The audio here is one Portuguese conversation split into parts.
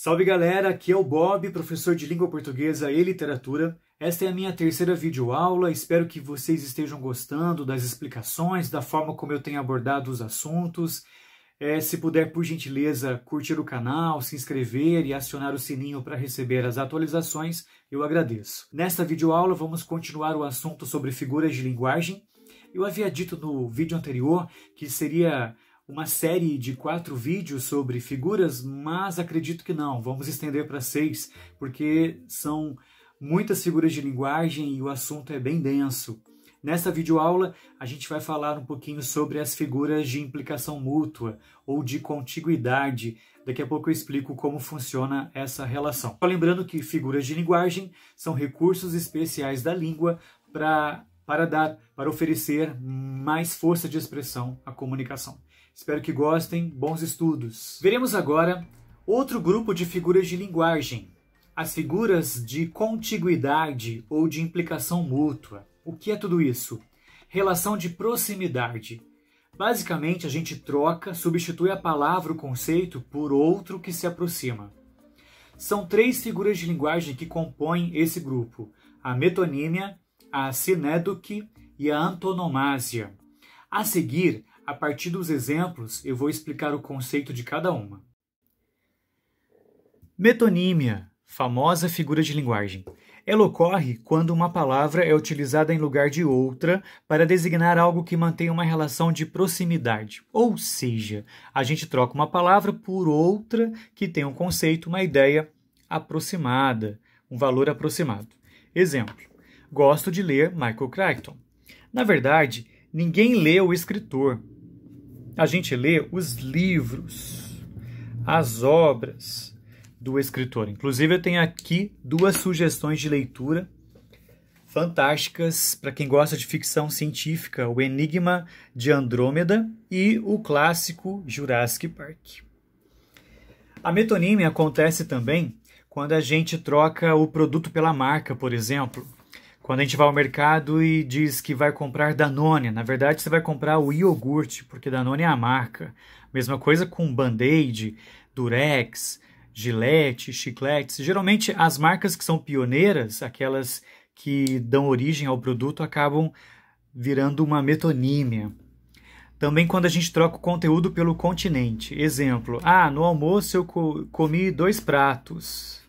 Salve galera, aqui é o Bob, professor de língua portuguesa e literatura. Esta é a minha terceira videoaula, espero que vocês estejam gostando das explicações, da forma como eu tenho abordado os assuntos. Se puder, por gentileza, curtir o canal, se inscrever e acionar o sininho para receber as atualizações, eu agradeço. Nesta videoaula vamos continuar o assunto sobre figuras de linguagem. Eu havia dito no vídeo anterior que seria uma série de 4 vídeos sobre figuras, mas acredito que não, vamos estender para 6, porque são muitas figuras de linguagem e o assunto é bem denso. Nesta videoaula, a gente vai falar um pouquinho sobre as figuras de implicação mútua ou de contiguidade. Daqui a pouco eu explico como funciona essa relação. Só lembrando que figuras de linguagem são recursos especiais da língua para oferecer mais força de expressão à comunicação. Espero que gostem, bons estudos. Veremos agora outro grupo de figuras de linguagem, as figuras de contiguidade ou de implicação mútua. O que é tudo isso? Relação de proximidade. Basicamente, a gente troca, substitui a palavra, o conceito, por outro que se aproxima. São 3 figuras de linguagem que compõem esse grupo: a metonímia, a sinédoque e a antonomásia. A seguir, a partir dos exemplos, eu vou explicar o conceito de cada uma. Metonímia, famosa figura de linguagem. Ela ocorre quando uma palavra é utilizada em lugar de outra para designar algo que mantém uma relação de proximidade. Ou seja, a gente troca uma palavra por outra que tem um conceito, uma ideia aproximada, um valor aproximado. Exemplo: gosto de ler Michael Crichton. Na verdade, ninguém lê o escritor. A gente lê os livros, as obras do escritor. Inclusive, eu tenho aqui 2 sugestões de leitura fantásticas para quem gosta de ficção científica: O Enigma de Andrômeda e o clássico Jurassic Park. A metonímia acontece também quando a gente troca o produto pela marca, por exemplo. Quando a gente vai ao mercado e diz que vai comprar Danone, na verdade você vai comprar o iogurte, porque Danone é a marca. Mesma coisa com Band-Aid, Durex, Gillette, chicletes. Geralmente as marcas que são pioneiras, aquelas que dão origem ao produto, acabam virando uma metonímia. Também quando a gente troca o conteúdo pelo continente. Exemplo: no almoço eu comi 2 pratos.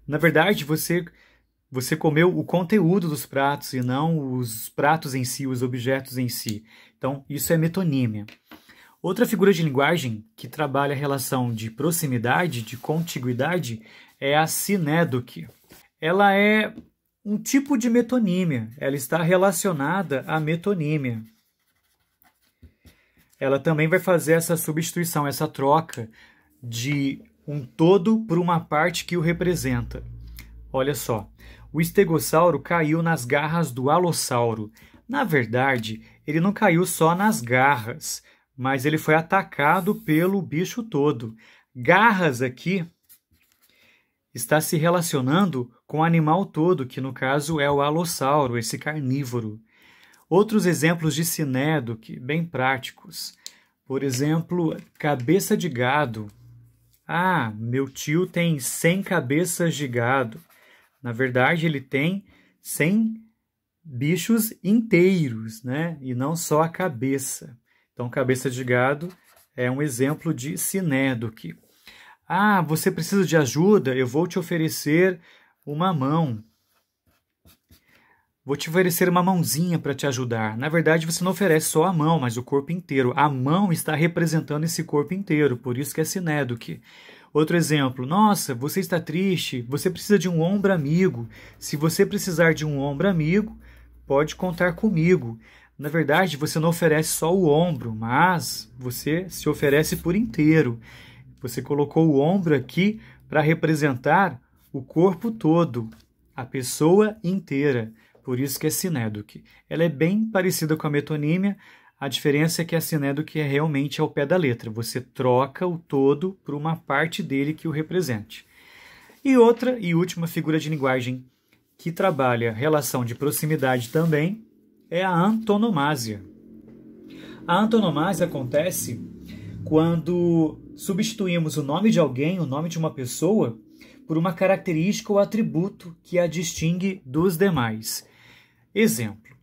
Na verdade, você comeu o conteúdo dos pratos e não os pratos em si, os objetos em si. Então, isso é metonímia. Outra figura de linguagem que trabalha a relação de proximidade, de contiguidade, é a sinédoque. Ela é um tipo de metonímia. Ela está relacionada à metonímia. Ela também vai fazer essa substituição, essa troca de um todo por uma parte que o representa. Olha só, o estegossauro caiu nas garras do alossauro. Na verdade, ele não caiu só nas garras, mas ele foi atacado pelo bicho todo. Garras aqui está se relacionando com o animal todo, que no caso é o alossauro, esse carnívoro. Outros exemplos de sinédoque, bem práticos. Por exemplo, cabeça de gado. Meu tio tem 100 cabeças de gado. Na verdade, ele tem 100 bichos inteiros, né? E não só a cabeça. Então, cabeça de gado é um exemplo de sinédoque. Você precisa de ajuda? Eu vou te oferecer uma mão. Vou te oferecer uma mãozinha para te ajudar. Na verdade, você não oferece só a mão, mas o corpo inteiro. A mão está representando esse corpo inteiro, por isso que é sinédoque. Outro exemplo: nossa, você está triste, você precisa de um ombro amigo. Se você precisar de um ombro amigo, pode contar comigo. Na verdade, você não oferece só o ombro, mas você se oferece por inteiro. Você colocou o ombro aqui para representar o corpo todo, a pessoa inteira. Por isso que é sinédoque. Ela é bem parecida com a metonímia. A diferença é que a sinédoque é realmente ao pé da letra. Você troca o todo por uma parte dele que o represente. E outra e última figura de linguagem que trabalha relação de proximidade também é a antonomásia. A antonomásia acontece quando substituímos o nome de alguém, o nome de uma pessoa, por uma característica ou atributo que a distingue dos demais. Exemplo: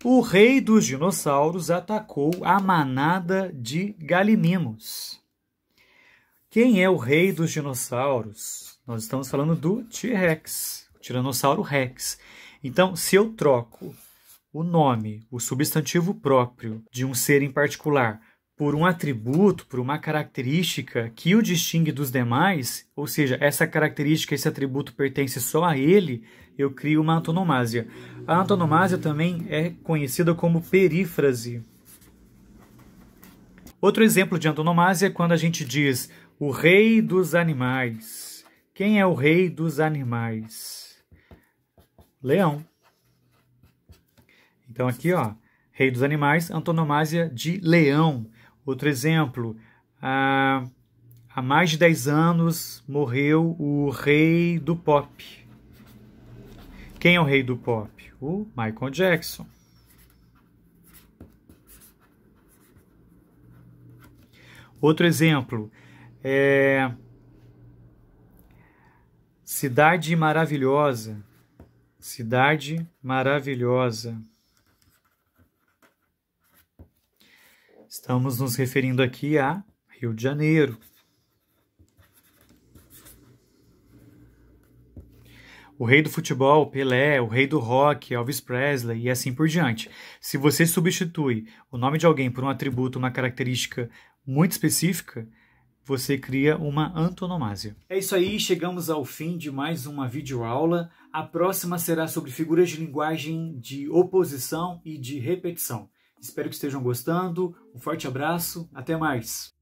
o rei dos dinossauros atacou a manada de galimimos. Quem é o rei dos dinossauros? Nós estamos falando do T-Rex, o Tiranossauro Rex. Então, se eu troco o nome, o substantivo próprio de um ser em particular, por um atributo, por uma característica que o distingue dos demais, ou seja, essa característica, esse atributo pertence só a ele, eu crio uma antonomásia. A antonomásia também é conhecida como perífrase. Outro exemplo de antonomásia é quando a gente diz o rei dos animais. Quem é o rei dos animais? Leão. Então aqui, ó, rei dos animais, antonomásia de leão. Outro exemplo, há mais de 10 anos morreu o rei do pop. Quem é o rei do pop? O Michael Jackson. Outro exemplo, cidade maravilhosa. Cidade maravilhosa. Estamos nos referindo aqui a Rio de Janeiro. O rei do futebol, Pelé, o rei do rock, Elvis Presley e assim por diante. Se você substitui o nome de alguém por um atributo, uma característica muito específica, você cria uma antonomásia. É isso aí, chegamos ao fim de mais uma videoaula. A próxima será sobre figuras de linguagem de oposição e de repetição. Espero que estejam gostando. Um forte abraço. Até mais.